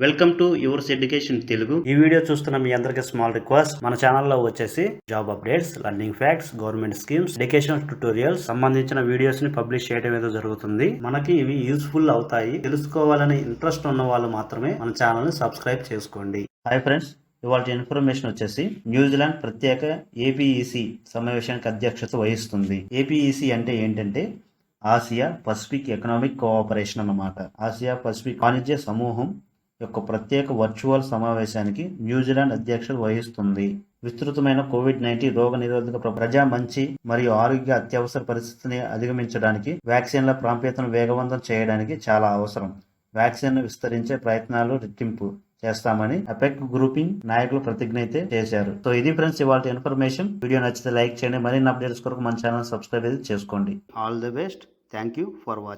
Welcome to yours education Telugu. ఈ video చూస్తున్న మీ అందరికీ స్మాల్ రిక్వెస్ట్, మన ఛానల్లో వచ్చేసి job updates, learning facts, government schemes, education tutorials సంబంధించిన వీడియోస్ ని పబ్లిష్ చేయడం ఏదో జరుగుతుంది. మనకి ఇవి యూస్ఫుల్ అవుతాయి. తెలుసుకోవాలని ఇంట్రెస్ట్ ఉన్న వాళ్ళు మాత్రమే మన ఛానల్ ని సబ్స్క్రైబ్ చేసుకోండి. హాయ్ ఫ్రెండ్స్, ఇవాళ ఇన్ఫర్మేషన్ వచ్చేసి న్యూజిలాండ్ ప్రత్యేక ఏపీఈసి సమావేశానికి అధ్యక్షత వహిస్తుంది. ఏపీఈసి అంటే ఏంటంటే ఆసియా పసిఫిక్ ఎకనామిక్ కోఆపరేషన్ అన్నమాట. ఆసియా పసిఫిక్ వాణిజ్య సమూహం యొక్క ప్రత్యేక వర్చువల్ సమావేశానికి న్యూజిలాండ్ అధ్యక్షత వహిస్తుంది. విస్తృతమైన కోవిడ్-19 రోగ నిరోధక ప్రజా మంచి మరియు ఆరోగ్య అత్యవసర పరిస్థితిని అధిగమించడానికి వ్యాక్సిన్ల ప్రాప్యతను వేగవంతం చేయడానికి చాలా అవసరం. వ్యాక్సిన్ విస్తరించే ప్రయత్నాలు రెట్టింపు చేస్తామని అపెక్ గ్రూపింగ్ నాయకులు ప్రతిజ్ఞ అయితే చేశారు. సో ఇది ఫ్రెండ్స్ ఇవాళ ఇన్ఫర్మేషన్. వీడియో నచ్చితే లైక్ చేయండి. మరిన్ని అప్డేట్స్ కొరకు మన ఛానల్ సబ్స్క్రైబ్ చేసుకోండి. All the best. Thank you for watching.